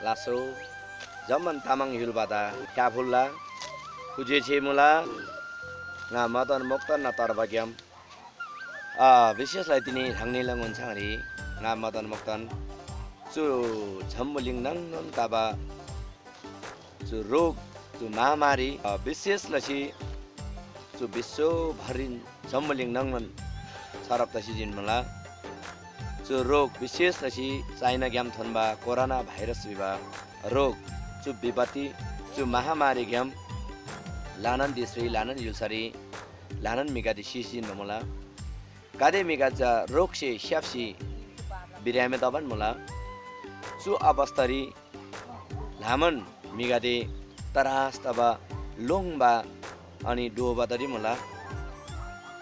लासो जमन तामाङ हिलबादा क्याफुल्ला कुजेछे मुला nga matan moktan na tarbagyam विशेषलाई तिनी ढाङ्ने लङ्गुन्छ Hari nga matan moktan chu झम्बुलिङ नङ नङ ताबा chu रोग chu महामारी विशेष लसी chu विश्वभरिन झम्बुलिङ नङ नङ सरप तसी जिन मला chu रोग विशेष लसी चाइना ग्याम थनबा कोरोना भाइरस बिबा रोग chu विपत्ति chu महामारी ग्याम लानन दिश्री लानन युलसरी लानन मिगादी सिसिन मला गादे मिगाजा रोगसे स्याप्सी बिरामे दबन मला सु अवस्थरी लामन मिगादे तरास तबा लोङबा अनि डोबा दरी मला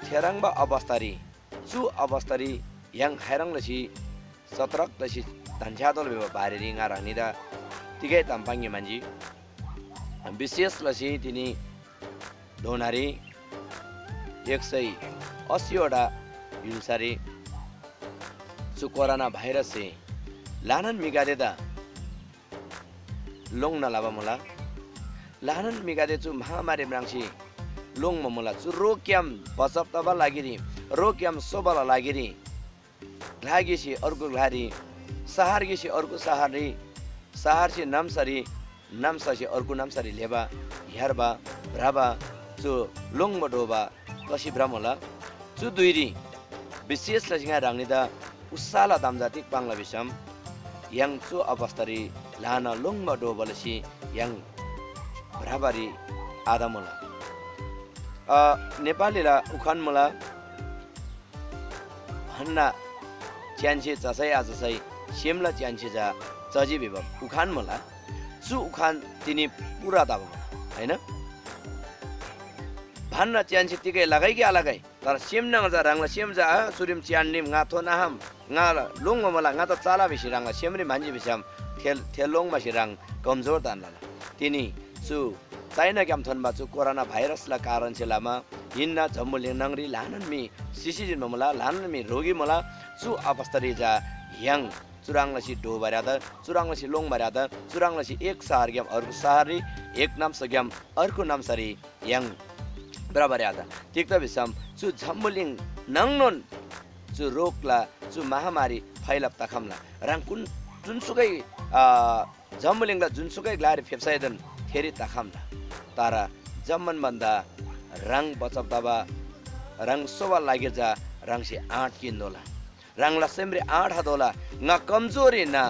थेराङबा अवस्थरी सु अवस्थरी yang hairang lasi सतरक लसी धन्स्यादल बेबा बारेरी nga रानिदा तिगै ताम्पाङे मान्छी विशेष लसी तिनी ढोनारी 180 वटा हिलसारी सु कोरोना भाइरस से लानन मिगादे दा लोङ नलाबा मला लानन मिगादे चु महामारी म्राङसी लोङ मला चु रोक्याम बचप तबा लागिरी रोक्याम सोबला लागिरी घागेसी अर्को घारी सहार गेसी अर्को सहारी सहार से नामसरी नामससी अर्को नामसरी लेबा हेरबा भ्राबा चु लोङ डोबा कसी भ्रमला चु दुइरी विशेष लसिङा रांनिदा उसाला दामजातिक बांग्ला बिसम yang चु अवस्थरी लाना लोङ डोबलसी yang भ्राबारी आदामला नेपालीला उखान मला भन्ना च्यान्से चसै आजसै सेमला च्यान्से जा चजी बेब उखान मला चु उखान तिनी पुरा दाब हैन भन्ना च्यान्से तिकै लगाइ कि अलगै तर सेम नङ जा राङला सेम जा सुरिम च्यान्निम ngaथो नाहम nga लोङ मला nga त चाला बेसी राङला सेमरी मान्छे बेसम थेल लोङ मासी राङ कमजोर दानला तिनी चु चाइना क्याम थन बाचु कोरोना भाइरस ला कारण से लामा हिन्ना झम्मुले नंगरी लानन मी सिसिजिन मला लानन मी रोगी मला चु अवस्थरी जा yang चुराङलसी डो बरादा चुराङलसी लोङ बरादा चुराङलसी एक शहर ग्याम अर्को शहरी एक नाम सग्याम अर्को नाम सरी yang बराबर आदा ठीक त बिसम चु झम्मुलिङ नङनोन चु रोगला चु महामारी फैलप तखमला राङ कुन जुनसुकै झम्मुलिङला जुनसुकै ग्लारी फेप्साइदन फेरि तखमला तारा जम्मन बन्दा रङ बचप दबा रङ सोवा लागिर जा रङ से 8 किन्दोला रङला सेमरे 8 हदोला nga कमजोरी ना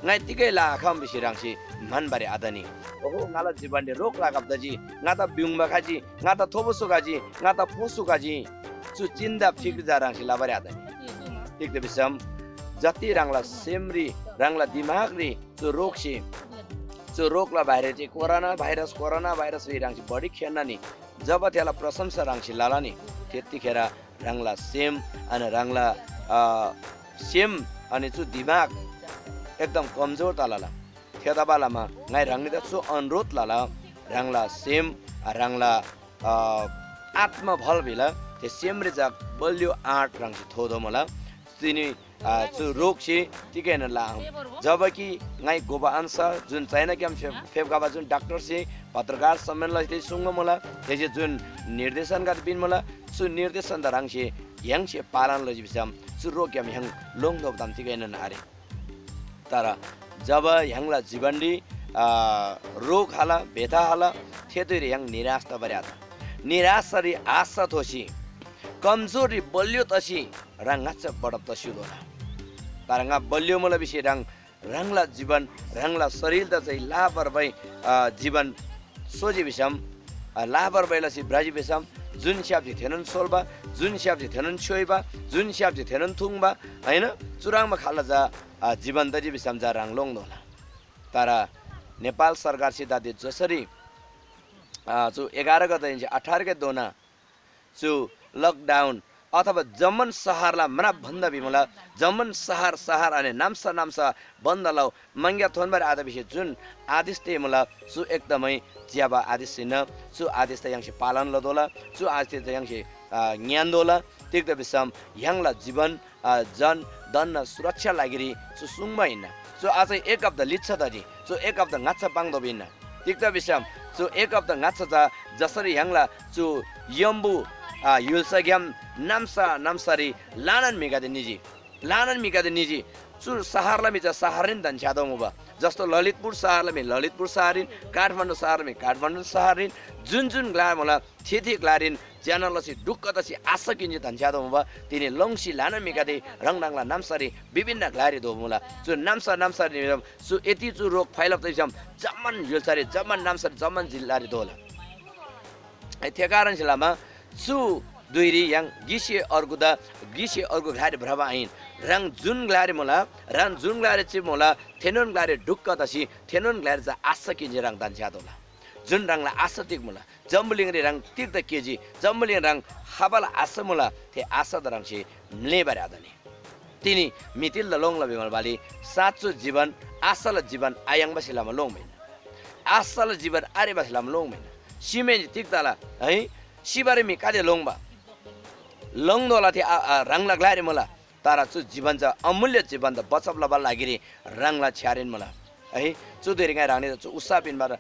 ngai tikai la kham bisi rangsi man bare adani oho ngala jibande rok lagap daji ngata byungba khaji ngata thobosu gaji ngata posu gaji chu chinda phik ja rangsi la bare adani tik de bisam jati rangla semri rangla dimagri chu roksi chu rokla बाहिर चाहिँ corona virus रि रangsi बढी खेल्न नि जब त्यसलाई प्रशंसा रangsi लाला नि त्यतिखेर रङला सेम अनि रङला सेम अनि चु दिमाग एकदम कमजोर तालाला खेदा बालामा ngai rangni da सो अनुरोध लाला रङला सेम रङला आत्मा भल भिला ते सेम रे जा बलियो 8 रङसी थोदो मला तिनी चु रोग से तिकै न ला जबकि ngai गोबा आन्सर जुन चाइना क्याम फेबगाबा जुन डाक्टर से पत्रकार सम्मेलन लै सुंग मला तेजे जुन निर्देशन गर बिन मला सु निर्देशन द रङसे yang से पालन लजि बिसम सु रोग क्याम yang लोङ दब दाम तिकै न हारे तर जब यङला जीवनडी रोग हाला बेथा हाला थेतुरी yang निराश त बर्या निराशरी आशा थोसी कमजोरी बलियो तसी रङाच बडप तसी दोला तरंगा बलियो मला बिसे रङला जीवन रङला शरीर त चाहिँ लापरवाही जीवन सोझी बिसम लापरवाहीलसी ब्राजी बिसम जुन स्याप्जी थेनन सोलबा जुन स्याप्जी थेनन छोइबा जुन स्याप्जी थेनन थुङबा हैन चुराङमा खाला जा जीवन दजी बिसम जा रङलोङ दोला तर नेपाल सरकार सिधा दे जसरी जो 11 गते 18 गते दोना जो लकडाउन अथवा जमन शहरला मना भन्दा बिमला जमन शहर अनि नामसा बन्द लाउ मंग्या थोनबार आदा बिसे जुन आदेश ते मला सु एकदमै ज्याबा आदेश सिन सु आदेश त यङसे पालन लदोला सु आदेश त यङसे ज्ञान दोला tik da bisam yang la jiban jan dan na सुरक्षा लागिरी सु सुङमा हिँड्न so आज एक अफ द लिच्छ दजी so एक of the ngacha pangdo binna tikta bisam so एक अफ द ngacha जा जसरी ह्याङ्ला so यम्बु युल्सा ग्याम नामसारी लानन मिगादे निजी सु शहरलाई मिजा शहरिन धन छ्यादो मुबा जस्तो ललितपुर शहरलाई ललितपुर शहरिन काठमाडौँ शहरलाई काठमाडौँ शहरिन जुन ग्ला मला थिथि ग्लारिन च्यानलसी दुक्क तसी आशा किन्जे धन छ्यादो मुबा तिनी लंसी लानन मिगादे रङडाङला नामसारी विभिन्न ग्लारी दो मुला सु नामसारी सु यति चु रोग फैलप तैसम जम्मन युल्सारी जम्मन नामसारी जम्मन जिल्लारी दोला त्यो कारण छिलामा सु दुईरी yang gisi orgu घारी भ्रवा आइन रङ जुन ग्लारी मोला रङ जुन ग्लारी छि मोला थेनोन ग्लारी ढुक्क तसी थेनोन ग्लारी जा आशा किन्जे रङ दान छ्यादोला जुन रङला आशा तिक मोला जम्बुलिङरी रङ तिक द केजी जम्बुलिङ रङ हाबला आशा मोला थे आशा द रङ छि नेबार आदनी तिनी मितिल द लोङला बिमल बाली साचो जीवन आशाला जीवन आयङ बसिलामा लोङमेन आशाला जीवन आरे बसिलामा लोङमेन सिमेन तिक तला है सिबारे मि कादे लोङबा लङदोला थे रङला ग्लारी मला तारा चु जीवन छ अमूल्य जीवन त बचपला बल लागिरी रङला छ्यारिन मला है चुदेरी गाय रांगने चु उसा पिनबार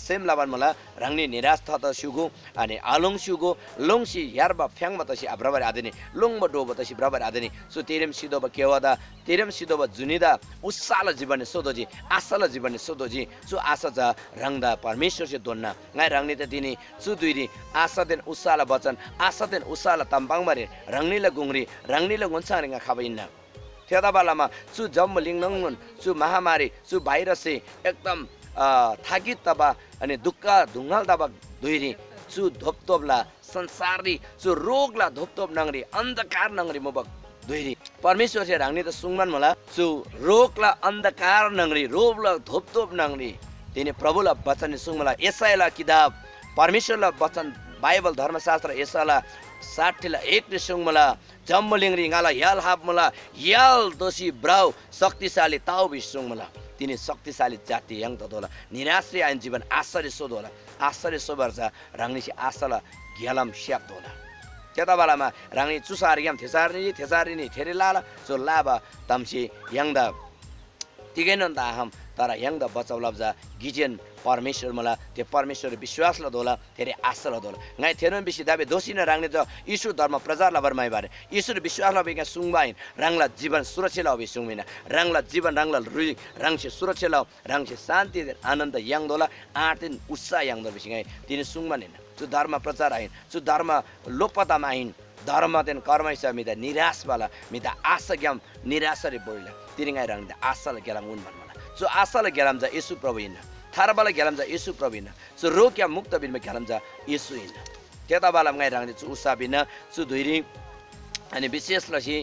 सेम लाबान मला रांगनी निराश थ त सुगु अनि आलोङ सुगु लोङसी यारबा फ्याङमा तसी अब्रबर आदनी लोङब डोब तसी ब्रबर आदनी सु तेरेम सिदोब केवादा तेरेम सिदोब जुनिदा उसाला जीवन सोदोजी आशाला जीवन सोदोजी सु आशा जा रंगदा परमेश्वर से दोन्ना गाय रांगने त दिनी सु दुइरी आशा देन उसाला वचन आशा देन उसाला तम्बाङ मारे रंगनीला गुंगरी रंगनीला गुन्सारिङा खाबैन्ना त्यता बेलामा सु जम्मलिङ नङन सु महामारी सु भाइरस एकदम थाकित तबा अनि दुःख ढुङ्गाल तबा दुइरी सु धोपतोपला संसारी सु रोगला धोपतोप नङरी अन्धकार नङरी मोबक दुइरी परमेश्वर से रांगनी त सुङमान मला सु रोगला अन्धकार नङरी रोगला धोपतोप नङरी तिनी प्रभुला वचन सुङमला एसायला किताब परमेश्वरला वचन बाइबल धर्मशास्त्र एसाला 60 ला 1 ने सुङमला जम्मलिङरी गाला याल हाप मला याल दोषी ब्राउ शक्तिशाली ताउ बिसुङ मला तिनी शक्तिशाली जाति यङ त दोला निराश्रय आइन जीवन आश्चर्य सोधोला आश्चर्य सोबर्जा रांगनीसी आशाला ग्यालम स्याप दोला त्यता बेलामा रांगनी चुसार ग्याम थेसारिनी थेरेलाला सो लाबा तम्सी यङदा तिगैनन त हम तर यङदा बचाउ लब्जा गिजेन परमेश्वर मला त्यो परमेश्वर विश्वास ल दोला तेरे आशा ल दोला गाय थेरन बिसी दाबे दोषी न रांगने त यीशु धर्म प्रचार ल बरमाइ बारे यीशु विश्वास ल बेगा सुङबाइन रांगला जीवन सुरक्षा ल अबि सुङमिना रांगला जीवन रांगला रुई रांगसे सुरक्षा ल रांगसे शान्ति आनन्द यङ दोला 8 दिन उत्साह यङ दो बिसी गाय तिनी सुङमानेन जो धर्म प्रचार आइन जो धर्म लोकपतामा आइन धर्म देन कर्मैस मिदा निराश वाला मिदा आशा ग्याम निराशरी बोइला तिनी गाय रांगले आशा ल गेलाम उन भन्मला जो आशा ल गेलाम जा यीशु प्रभु इना थारबाला गेलाम जा यीशु प्रभु इना सो रोक्या मुक्त बिनमा गेलाम जा यीशु इना त्यता बाला गाय रांगले चु उसा बिना सु दुइरी अनि विशेष लसी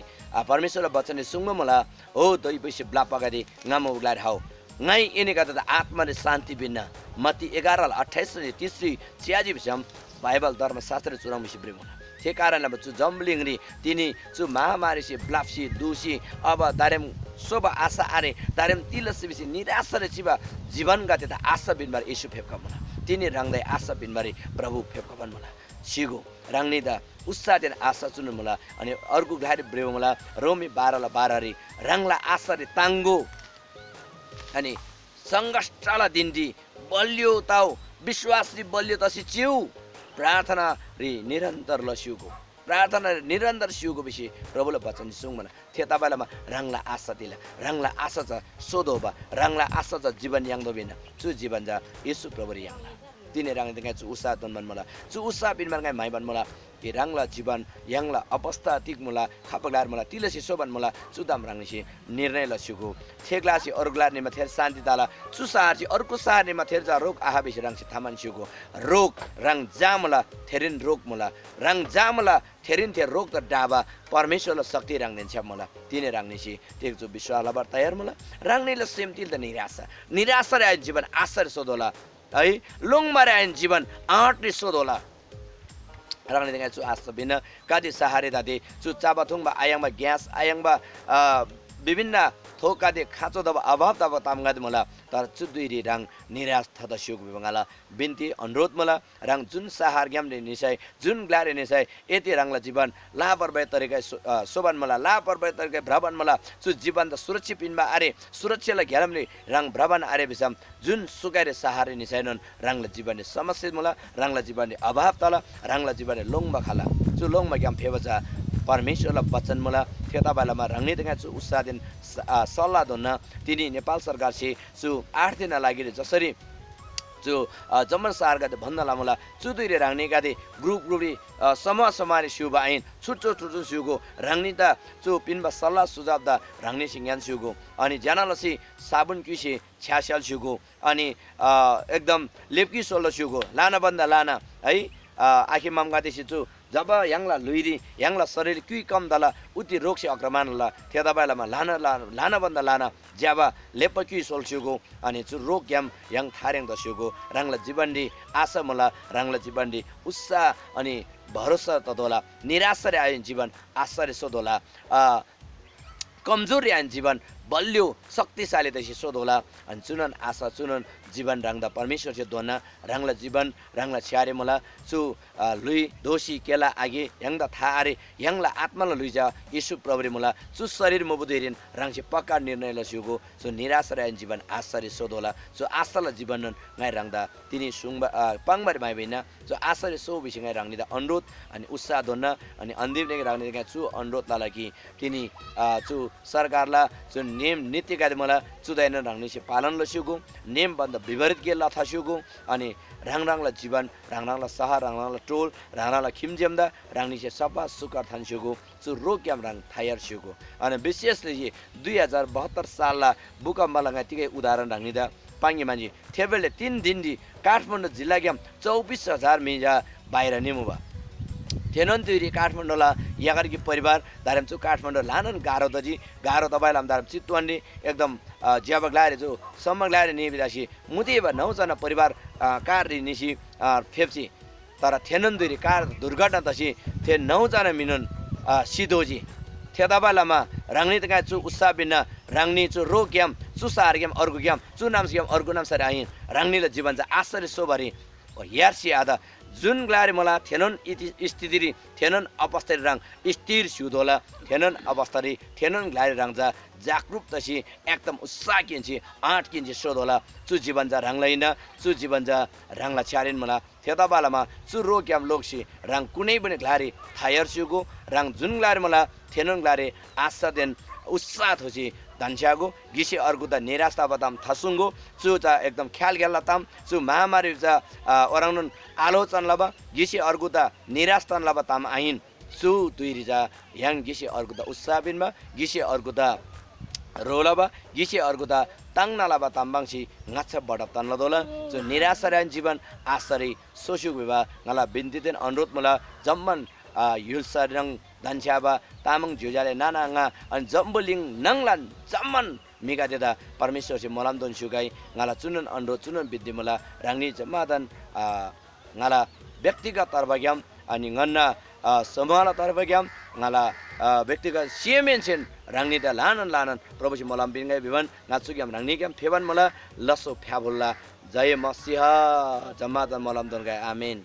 परमेश्वर वचन सुङम मला हो दइ पैसे ब्ला पगादि गाम उगलार हाउ गाई एने गर्दा आत्मा रे शान्ति बिना मती 11 28 ने 30 च्याजी बिसम बाइबल धर्मशास्त्र चुराम सिब्रे मला ते कारणले बचु जम्बलिङरी तिनी चु महामारी से ब्लाफसी दुसी अब दारेम सोब आशा आरे दारेम तिलसी बिसी निराश रे चिबा जीवन गते त आशा बिनबार यीशु फेपका मला तिनी रंगदै आशा बिनबारी प्रभु फेपका मला सिगो रंगनी दा उत्साह देन आशा चुनु मला अनि अर्को घारी ब्रेव मला रोमी 12 ला 12 री रंगला आशा रे तांगो अनि संघर्षला दिन्दी बलियो ताउ विश्वास री बलियो तसी चिउ प्रार्थना रे निरन्तर लसिउको प्रार्थना निरन्तर सिउको विषय प्रभुले वचन सुङ मना त्यता बेलामा रंगला आशा दिला रंगला आशा छ सोधोबा रंगला आशा छ जीवन याङ दोबिना चु जीवन जा येशू प्रभु रे याङला तिने रंग दिङा चु उसा तन मन मला चु उसा बिन मन गाय माइ बन मला ए रंगला जीवन याङला अवस्था तिक मला खापगलार मला तिलसी सोबन मला सुदाम रंगसी निर्णय लसिउको थेगलासी अरुगलार नेमा थेर शान्ति ताला चुसारसी अर्को सार नेमा थेर जा रोग आहा बिस रंगसी थामान सिउको रोग रंग जामला थेरिन रोग मला रंग जामला थेरिन थे रोग त डाबा परमेश्वरले शक्ति रंग दिन्छ मला तिने रंगनीसी तेक जो विश्वास लबर तयार मला रंगनीले सेम तिल त निराशा रे जीवन आशा सोधोला है लोङ मारे आइन जीवन आठ रे सोधोला रंगनी देगा चु आस्था बिना कादि सहारे दादे चु चाबाथुङबा आयाङबा ग्यास आयाङबा विभिन्न थोकादे खाँचो दब अभाव तब तामगाद मला तर चुदुइरी राङ निराश थद सुग बिबंगाला बिन्ती अनुरोध मला राङ जुन सहार ग्यामले निसाय जुन ग्लारे निसाय यति राङला जीवन लापरवाही तरिका सोबान मला लापरवाही तरिका भ्रमण मला सु जीवन त सुरक्षित पिनमा आरे सुरक्षालाई घेरमले राङ भ्रमण आरे बिसम जुन सुगारे सहारे निसायनन् राङला जीवनले समस्या मला राङला जीवनले अभाव तल राङला जीवनले लोङमा खाला सु लोङमा ग्याम फेबजा परमेश्वरलाई वचन मला फेता बेलामा राङ्ने तगा छु उत्साह दिन सल्लाह दोन्न तिनी नेपाल सरकारसे सु 8 दिन लागि जसरी जो जम्मन सार गाते भन्नला मला चुदुइरे राङ्ने गाते ग्रुपले समूह समारे सुबा आइन छुट्टो सुगो राङ्ने त चु पिनबा सल्लाह सुझाव दा राङ्ने सिंगान सुगो अनि ज्यानालसी साबुन किसे छ्यास्याल सुगो अनि एकदम लेपकी सोल्लो सुगो लाना बन्दा लाना है आखि माम गातेसी छु जब यांगला लुइरी यांगला शरीर क्युइ कम दला उति रोग से आक्रमण ला थेदा बेलामा लाना बन्दा लाना ज्याबा लेप क्युइ सोल्सुगो अनि चु रोग ग्याम yang थारेङ दस्युगो राङला जीवनदी आशा मला राङला जीवनदी उत्साह अनि भरोसा तदोला निराशा रे आइन जीवन आशा रे सोदोला कमजोर आइन जीवन बलियो शक्तिशाली तसी सोधोला अनि चुनन आशा चुनन जीवन राङ्दा परमेश्वर से दोना राङला जीवन राङला छ्यारे मला चु लुई दोषी केला आगे यांगदा था आरे यांगला आत्माला लुइजा यीशु प्रभुले मला चु शरीर मबुदेरिन राङसे पक्का निर्णय लस्युगो सो निराशा रे जीवन आशा रे सोधोला सो आशाला जीवन गाय राङ्दा तिनी सुङबा पाङबार माइ बिना सो आशा रे सो बिसिङ राङ्निदा अनुरोध अनि उत्साह दोन्न अनि अन्दिमले राङ्ने गाय छु अनुरोध ला लागि तिनी चु सरकारला चु नेम नीति गाद मला चुदाइन राङ्नेसे पालन लस्युगो नेम बन्द विपरीत गेला थास्युगो अनि राङराङला जीवन राङराङला सहा राङराङला टोल राङराङला खिमजेमदा राङ्निसे सपा सुकर थान्स्युगो चु रोक्याम राङ थायर स्युगो अनि विशेषले 2072 सालला भूकम्पला तिकै उदाहरण राङ्निदा पाङ्गे मान्छे थेबेले 3 दिनदी काठमाडौँ जिल्ला ग्याम 24,000 मिजा बाहिर निमुबा थेनन्तुरी काठमाडौँला यागरकी परिवार धारमचु काठमाडौँ लानन गाह्रो दजी गाह्रो दबाइला धारम चितवनले एकदम ज्याब ग्लारे जो सम्म ग्लारे निबिदासी मुतेबा 9 जना परिवार कार निसी फेप्ची तर थेनन्तुरी कार दुर्घटना दसी थे 9 जना मिनन सिदोजी थेदाबालामा राङ्ने तका चु उत्साह बिना राङ्ने चु रोग ग्याम चु सार ग्याम अर्गु ग्याम चु नाम ग्याम अर्गु नाम सरे आइन राङ्नेले जीवन जा आश्चर्य सोभरि यारसी आधा जुन ग्लारे मला थेनन स्थिति थेनन अवस्था राङ स्थिर सुधोला थेनन अवस्था थेनन ग्लारे राङ जा जागरूक तसी एकदम उत्साह किन्छी 8 किन्छी सोधोला चु जीवन जा राङलाइन चु जीवन जा राङला छ्यारिन मला थेता बालामा चु रोक्याम लोकसी राङ कुनै पनि ग्लारे थायर सुगो राङ जुन ग्लारे मला थेनन ग्लारे आशा देन उत्साह थोसी धन्स्यागो गिसे अर्गु त निराशा बताम थसुङ्गो चु त एकदम ख्याल गेला ताम चु महामारी च ओराउन आलोचन लब गिसे अर्गु त निराशा लब ताम आइन चु दुइरिजा याङ गिसे अर्गु त उत्साह बिनमा गिसे अर्गु त रोलबा गिसे अर्गु त ताङनालाबा ताम्बाङसी ngacha बडा तन्लदोला चु निराशा रे जीवन आसरी सोसुक विवा ngala बिन्तिदेन अनुरोध मला जम्मन युलसरङ धन्स्याबा तामाङ जुजाले नानाङा अनि जम्बुलिङ नङलान जम्मन मिगा देदा परमेश्वर से मलाम दोन सुगाई ngala चुनन अनुरोध चुनन विद्य मला राङ्नी जम्मादन ngala व्यक्तिगत तर्फग्याम अनि ngन्ना समूहला तर्फग्याम ngala व्यक्तिगत सिएमएनसेन राङ्नी द लानन प्रभुजी मलाम बिनगाई विवन नाचुग्याम राङ्नी ग्याम फेवन मला लसो फ्याबुल्ला जय मसीह जम्मादन मलाम दोन गाय आमेन।